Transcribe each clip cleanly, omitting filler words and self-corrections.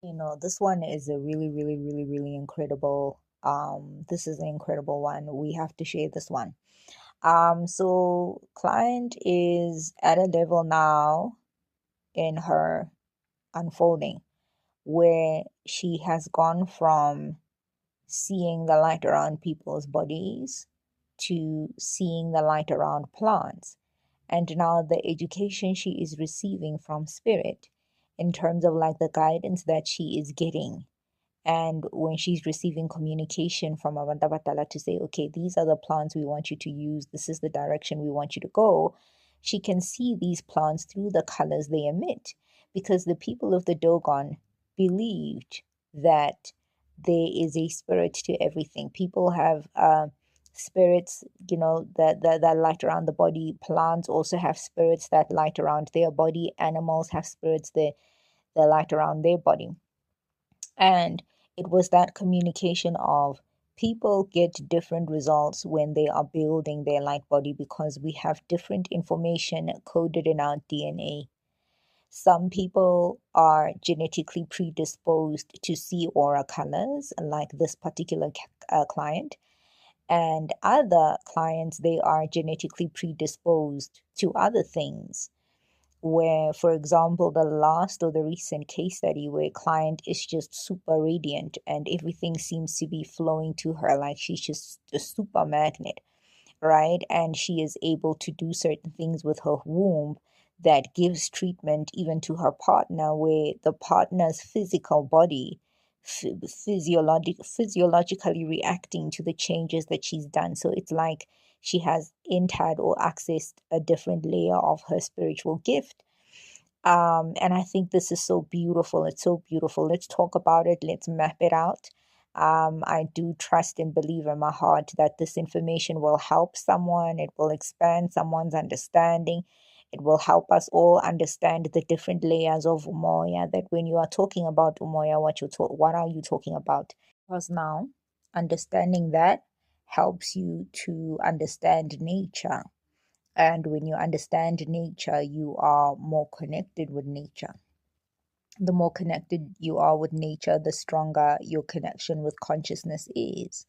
This one is a really, really, really, really incredible. This is an incredible one. We have to share this one. So client is at a level now in her unfolding where she has gone from seeing the light around people's bodies to seeing the light around plants. And now the education she is receiving from spirit in terms of like the guidance that she is getting. And when she's receiving communication from Avantabatala to say, okay, these are the plants we want you to use, this is the direction we want you to go, she can see these plants through the colors they emit. Because the people of the Dogon believed that there is a spirit to everything. People have spirits, that light around the body. Plants also have spirits that light around their body. Animals have spirits that light around their body. And it was that communication of people get different results when they are building their light body because we have different information coded in our DNA. Some people are genetically predisposed to see aura colors, like this particular client, and other clients, they are genetically predisposed to other things where, for example, the last or the recent case study where a client is just super radiant and everything seems to be flowing to her like she's just a super magnet, right? And she is able to do certain things with her womb that gives treatment even to her partner, where the partner's physical body physiologically reacting to the changes that she's done. So it's like she has entered or accessed a different layer of her spiritual gift. And I think this is so beautiful. It's so beautiful. Let's talk about it. Let's map it out. I do trust and believe in my heart that this information will help someone. It will expand someone's understanding. It will help us all understand the different layers of Umoya. That when you are talking about Umoya, what are you talking about? Because now, understanding that helps you to understand nature, and when you understand nature, you are more connected with nature. The more connected you are with nature, the stronger your connection with consciousness is,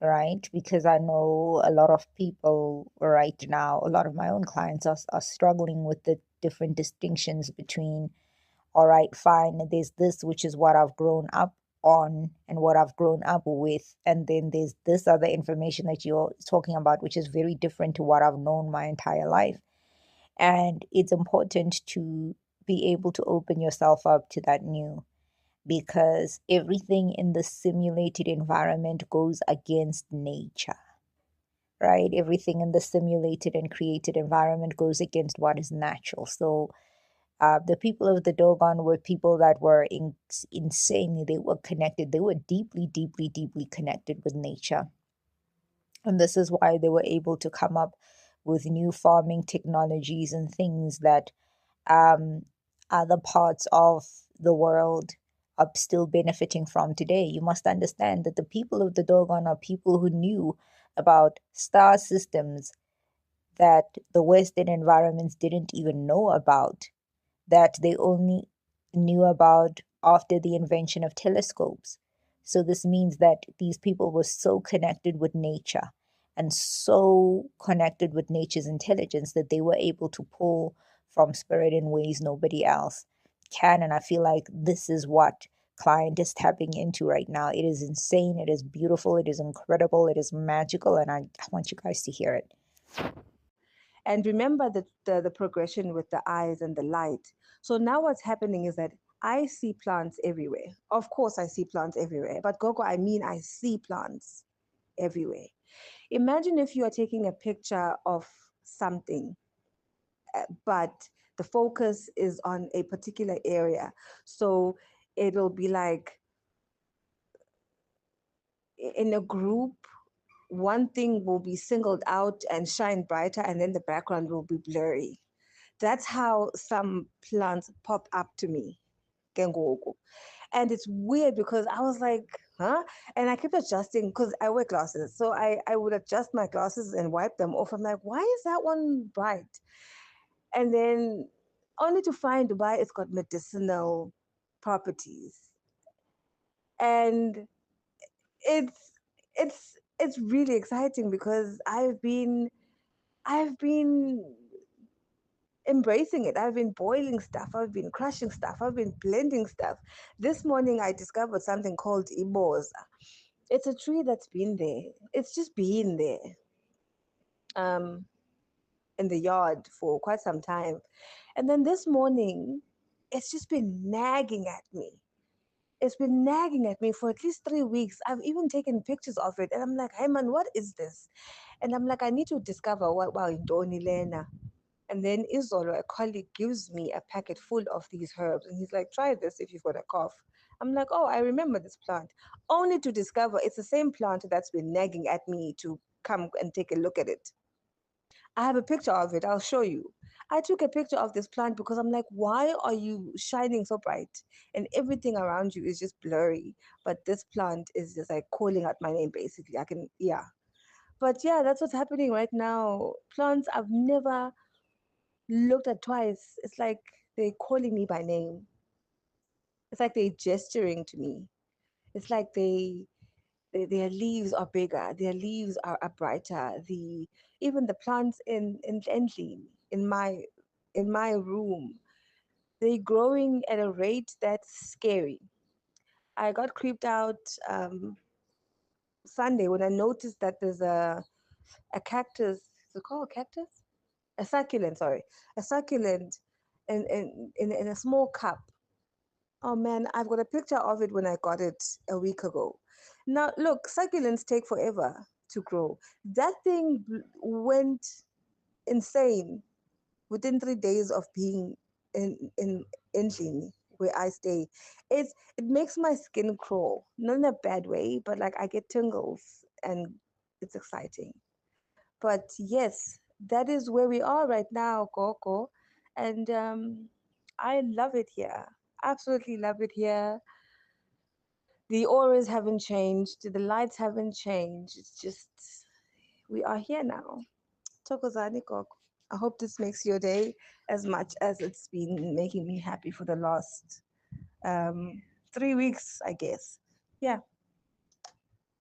right? Because I know a lot of people right now, a lot of my own clients are struggling with the different distinctions between, all right, fine, there's this, which is what I've grown up on and what I've grown up with. And then there's this other information that you're talking about, which is very different to what I've known my entire life. And it's important to be able to open yourself up to that new, because everything in the simulated environment goes against nature, right? Everything in the simulated and created environment goes against what is natural. So the people of the Dogon were people that were insanely, they were connected. They were deeply, deeply, deeply connected with nature. And this is why they were able to come up with new farming technologies and things that um, other parts of the world are still benefiting from today. You must understand that the people of the Dogon are people who knew about star systems that the Western environments didn't even know about, that they only knew about after the invention of telescopes. So, this means that these people were so connected with nature and so connected with nature's intelligence that they were able to pull from spirit in ways nobody else can. And I feel like this is what client is tapping into right now. It is insane, it is beautiful, it is incredible, it is magical, and I want you guys to hear it. And remember the progression with the eyes and the light. So now what's happening is that I see plants everywhere. Of course, I see plants everywhere. But Gogo, I mean, I see plants everywhere. Imagine if you are taking a picture of something, but the focus is on a particular area. So it'll be like in a group, one thing will be singled out and shine brighter, and then the background will be blurry. That's how some plants pop up to me. Kengoku. And it's weird because I was like, huh? And I kept adjusting because I wear glasses. So I would adjust my glasses and wipe them off. I'm like, why is that one bright? And then only to find why it's got medicinal properties. And it's it's really exciting because I've been embracing it. I've been boiling stuff, I've been crushing stuff, I've been blending stuff. This morning I discovered something called iboza. It's a tree that's been there. It's just been there um in the yard for quite some time. And then this morning it's just been nagging at me. It's been nagging at me for at least 3 weeks. I've even taken pictures of it and I'm like, hey man, what is this? And I'm like, I need to discover what wow Indoni Lena. And then Izolo, a colleague, gives me a packet full of these herbs. And he's like, try this if you've got a cough. I'm like, oh, I remember this plant. Only to discover it's the same plant that's been nagging at me to come and take a look at it. I have a picture of it. I'll show you. I took a picture of this plant because I'm like, why are you shining so bright? And everything around you is just blurry. But this plant is just like calling out my name, basically. I can, yeah. But yeah, that's what's happening right now. Plants I've never looked at twice. It's like they're calling me by name. It's like they're gesturing to me. It's like their leaves are bigger. Their leaves are brighter. The even the plants in Endlin, in my room, they're growing at a rate that's scary. I got creeped out Sunday when I noticed that there's a cactus. Is it called a cactus? A succulent, sorry, a succulent in a small cup. Oh man, I've got a picture of it when I got it a week ago. Now, look, succulents take forever to grow. That thing went insane within 3 days of being in Injini, where I stay. It makes my skin crawl, not in a bad way, but like I get tingles and it's exciting. But yes, that is where we are right now, Coco. And I love it here. Absolutely love it here. The auras haven't changed, the lights haven't changed. It's just, we are here now. Tokozani Coco. I hope this makes your day as much as it's been making me happy for the last 3 weeks, I guess. Yeah,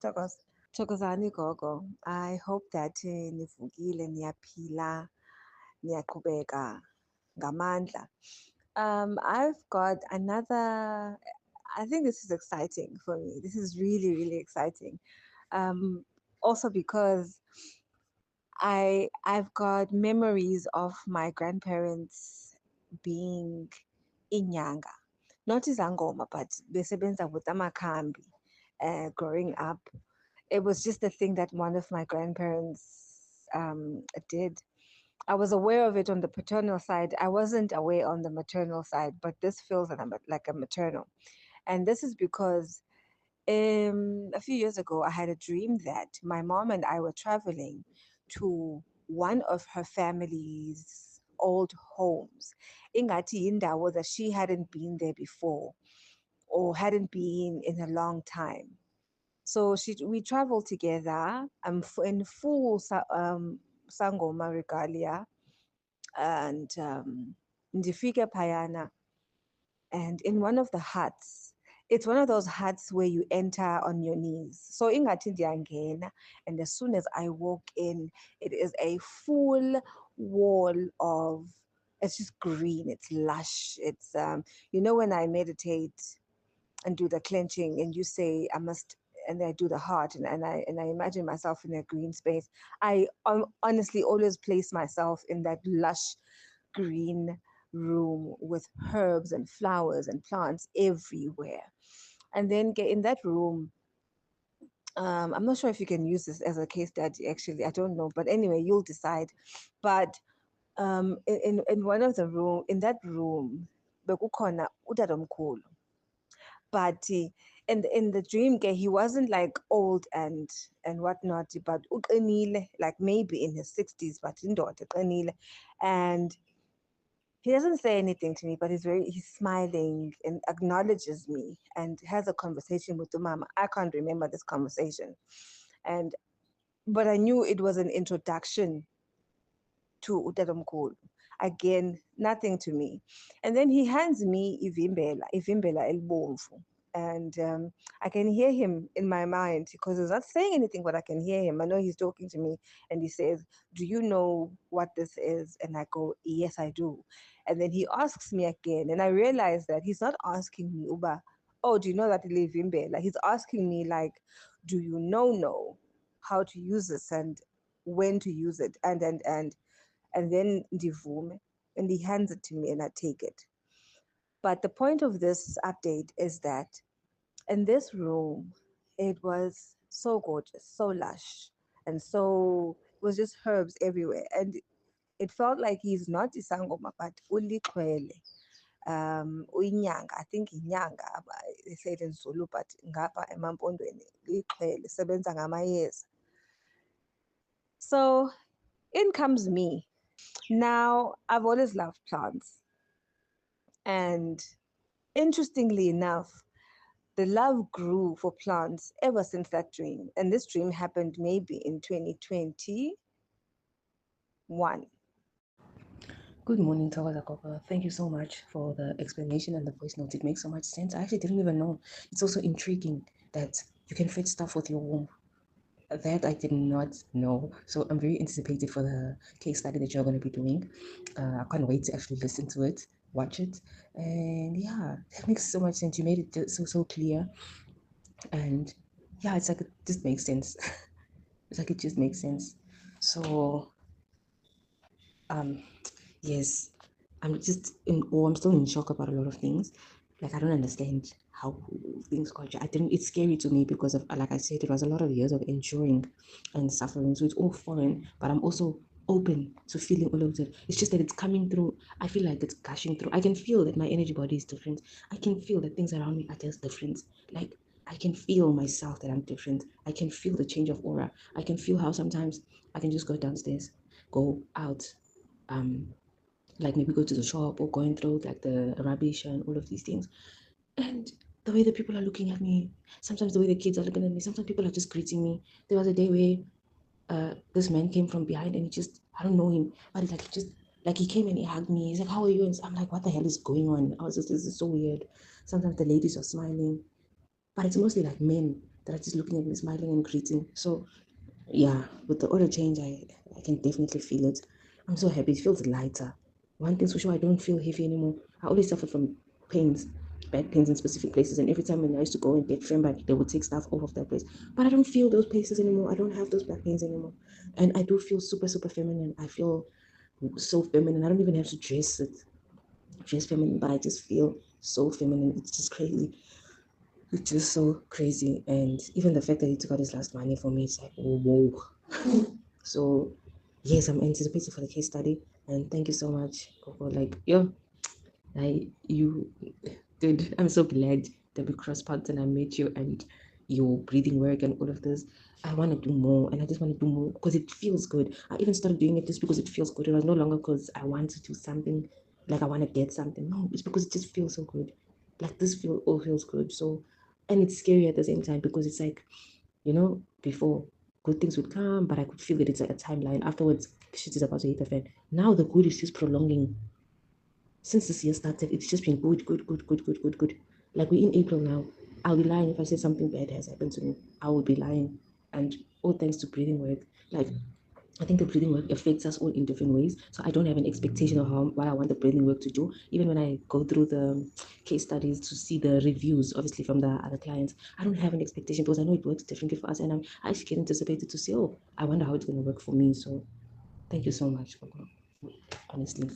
Tokos. Thokozani gogo. I hope that nivukile, niyaphila, niyaqhubeka ngamandla. I've got another. I think this is exciting for me. This is really, really exciting. Um, Also because I've got memories of my grandparents being inyanga, not izangoma, but besebenza with amakhambi. Growing up, it was just a thing that one of my grandparents did. I was aware of it on the paternal side. I wasn't aware on the maternal side, but this feels like a maternal. And this is because a few years ago, I had a dream that my mom and I were traveling to one of her family's old homes. Ingati indawo that she hadn't been there before or hadn't been in a long time. So we traveled together in full sangoma regalia and ndifike payana, and in one of the huts, it's one of those huts where you enter on your knees. So ingathi ndiyangena, and as soon as I walk in, it is a full wall of, it's just green, it's lush, it's when I meditate and do the clenching and you say I must, and I do the heart, and I imagine myself in a green space. I honestly always place myself in that lush green room with herbs and flowers and plants everywhere. And then get in that room. I'm not sure if you can use this as a case study, actually. I don't know. But anyway, you'll decide. But in one of the room, in that room, bekukhona utatomkhulu. But in the dream, he wasn't like old and whatnot, but uqinile, like maybe in his 60s, but indoda uqinile. And he doesn't say anything to me, but he's smiling and acknowledges me and has a conversation with the mama. I can't remember this conversation. But I knew it was an introduction to Utadomkulu. Again, nothing to me. And then he hands me ivimbela elbomvu. And I can hear him in my mind because he's not saying anything, but I can hear him. I know he's talking to me, and he says, "Do you know what this is?" And I go, "Yes, I do." And then he asks me again, and I realize that he's not asking me, "Uba, oh, do you know that ivimbela?" He's asking me like, "Do you know how to use this and when to use it?" And then ndivume, and he hands it to me, and I take it. But the point of this update is that in this room, it was so gorgeous, so lush, and so it was just herbs everywhere. And it felt like he's not isangoma, but ulichwele. Uyinyanga, I think inyanga, they say it in Zulu, but ngapha emampondweni, lichwele, sebenza ngamayeza. So in comes me. Now, I've always loved plants. And interestingly enough, the love grew for plants ever since that dream. And this dream happened maybe in 2021. Good morning, Tawaza Kopa. Thank you so much for the explanation and the voice note. It makes so much sense. I actually didn't even know. It's also intriguing that you can fetch stuff with your womb. That I did not know. So I'm very anticipated for the case study that you're going to be doing. I can't wait to actually listen to it, watch it. And yeah, that makes so much sense. You made it so clear. And yeah, it's like it just makes sense. It's like it just makes sense. So um yes, I'm just in awe. I'm still in shock about a lot of things. Like I don't understand how things got. I didn't. It's scary to me because of, like I said, it was a lot of years of enduring and suffering. So it's all foreign, but I'm also open to feeling all of it. It's just that it's coming through. I feel like it's gushing through. I can feel that my energy body is different. I can feel that things around me are just different. Like I can feel myself that I'm different. I can feel the change of aura. I can feel how sometimes I can just go downstairs, go out, um, like maybe go to the shop or going through like the rubbish and all of these things. And the way that people are looking at me, sometimes the way the kids are looking at me, sometimes people are just greeting me. There was a day where this man came from behind and he just, I don't know him, but it's like he just, like he came and he hugged me. He's like, "How are you?" And I'm like, "What the hell is going on?" I was just, this is so weird. Sometimes the ladies are smiling, but it's mostly like men that are just looking at me, smiling and greeting. So yeah, with the order change, I can definitely feel it. I'm so happy. It feels lighter. One thing's for sure, I don't feel heavy anymore. I always suffer from pains, back pains in specific places. And every time when I used to go and get femback, they would take stuff off of that place. But I don't feel those places anymore. I don't have those back pains anymore. And I do feel super feminine. I feel so feminine. I don't even have to dress feminine, but I just feel so feminine. It's just crazy. It's just so crazy. And even the fact that he took out his last money for me, it's like, oh, whoa. So, yes, I'm anticipating for the case study. And thank you so much, Coco. Like, yo, you, dude, I'm so glad that we crossed paths and I met you and your breathing work and all of this. I want to do more and I just want to do more because it feels good. I even started doing it just because it feels good. It was no longer because I want to do something, like I want to get something. No, it's because it just feels so good. Like this all feels good. So, and it's scary at the same time because it's like, before good things would come, but I could feel that it's like a timeline. Afterwards, shit is about to hit the fan. Now the good is just prolonging. Since this year started, it's just been good. Like we're in April now. I'll be lying if I say something bad has happened to me. I will be lying. And all thanks to breathing work. Like I think the breathing work affects us all in different ways. So I don't have an expectation of what I want the breathing work to do. Even when I go through the case studies to see the reviews, obviously from the other clients, I don't have an expectation because I know it works differently for us. And I actually get anticipated to say, oh, I wonder how it's going to work for me. So thank you so much, Coco. Honestly.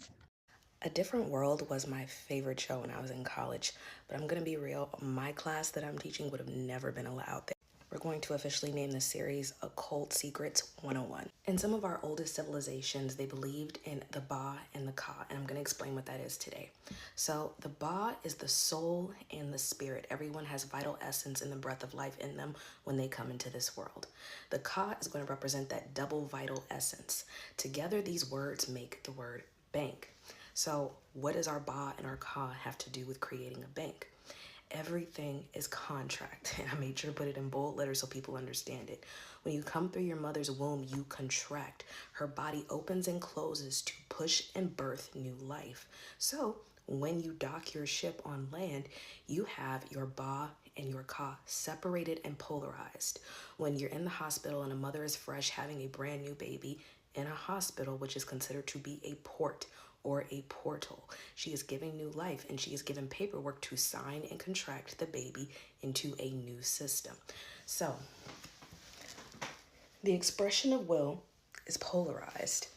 A Different World was my favorite show when I was in college, but I'm gonna be real, my class that I'm teaching would have never been allowed there. We're going to officially name the series Occult Secrets 101. In some of our oldest civilizations, they believed in the Ba and the Ka, and I'm going to explain what that is today. So, the Ba is the soul and the spirit. Everyone has vital essence and the breath of life in them when they come into this world. The Ka is going to represent that double vital essence. Together, these words make the word bank. So, what does our Ba and our Ka have to do with creating a bank? Everything is contract. And I made sure to put it in bold letters so people understand it. When you come through your mother's womb, you contract. Her body opens and closes to push and birth new life. So when you dock your ship on land, you have your ba and your ka separated and polarized. When you're in the hospital and a mother is fresh having a brand new baby in a hospital, which is considered to be a port or a portal, she is giving new life and she is given paperwork to sign and contract the baby into a new system. So the expression of will is polarized.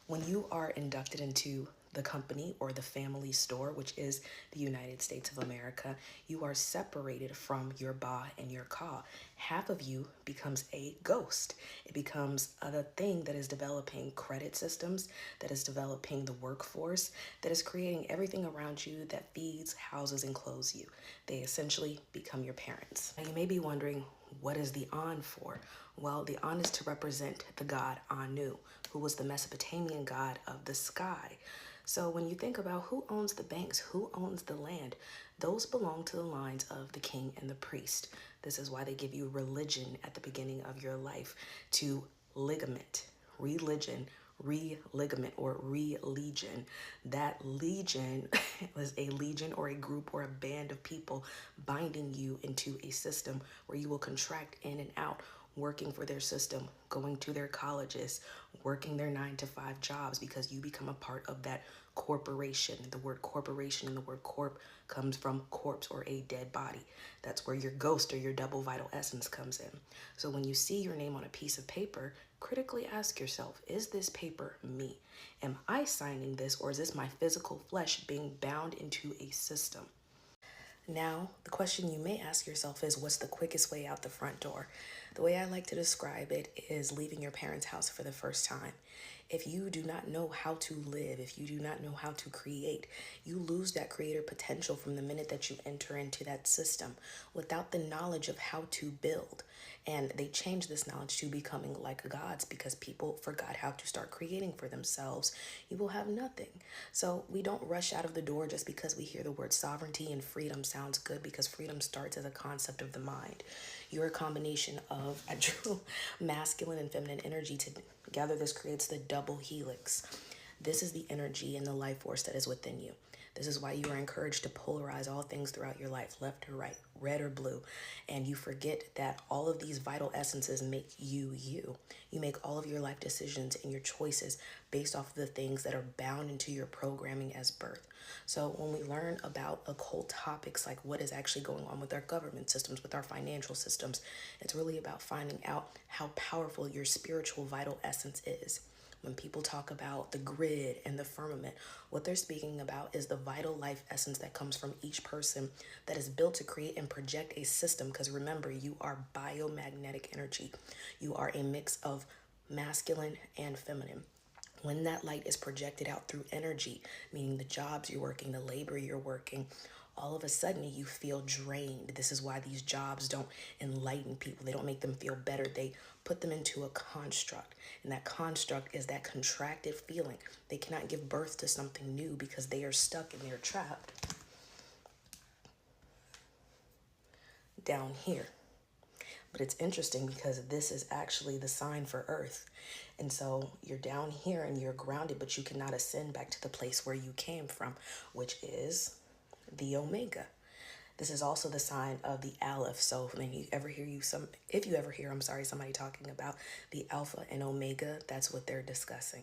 When you are inducted into the company or the family store, which is the United States of America, you are separated from your ba and your ka. Half of you becomes a ghost. It becomes a thing that is developing credit systems, that is developing the workforce, that is creating everything around you that feeds, houses, and clothes you. They essentially become your parents. Now you may be wondering, what is the An for? Well, the An is to represent the god Anu, who was the Mesopotamian god of the sky. So when you think about who owns the banks, who owns the land, those belong to the lines of the king and the priest. This is why they give you religion at the beginning of your life, to ligament, religion, re-ligament, or re-legion. That legion was a legion or a group or a band of people binding you into a system where you will contract in and out, working for their system, going to their colleges, working their 9-to-5 jobs, because you become a part of that corporation. The word corporation and the word corp comes from corpse or a dead body. That's where your ghost or your double vital essence comes in. So when you see your name on a piece of paper, critically ask yourself, is this paper me? Am I signing this, or is this my physical flesh being bound into a system? Now, the question you may ask yourself is, what's the quickest way out the front door? The way I like to describe it is leaving your parents' house for the first time. If you do not know how to live, if you do not know how to create, you lose that creator potential from the minute that you enter into that system without the knowledge of how to build. And they changed this knowledge to becoming like gods because people forgot how to start creating for themselves. You will have nothing. So we don't rush out of the door just because we hear the word sovereignty and freedom sounds good, because freedom starts as a concept of the mind. You're a combination of, I drew masculine and feminine energy together. This creates the double helix. This is the energy and the life force that is within you. This is why you are encouraged to polarize all things throughout your life, left or right, red or blue. And you forget that all of these vital essences make you you. You make all of your life decisions and your choices based off of the things that are bound into your programming as birth. So when we learn about occult topics like what is actually going on with our government systems, with our financial systems, it's really about finding out how powerful your spiritual vital essence is. When people talk about the grid and the firmament, what they're speaking about is the vital life essence that comes from each person that is built to create and project a system. Because remember, you are biomagnetic energy. You are a mix of masculine and feminine. When that light is projected out through energy, meaning the jobs you're working, the labor you're working, all of a sudden you feel drained. This is why these jobs don't enlighten people. They don't make them feel better. They put them into a construct. And that construct is that contracted feeling. They cannot give birth to something new because they are stuck and they're trapped down here. But it's interesting because this is actually the sign for Earth. And so you're down here and you're grounded, but you cannot ascend back to the place where you came from, which is the Omega. This is also the sign of the Aleph. So when you ever hear if you ever hear, somebody talking about the Alpha and Omega, that's what they're discussing.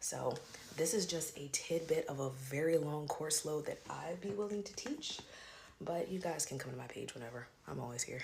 So this is just a tidbit of a very long course load that I'd be willing to teach, but you guys can come to my page whenever. I'm always here.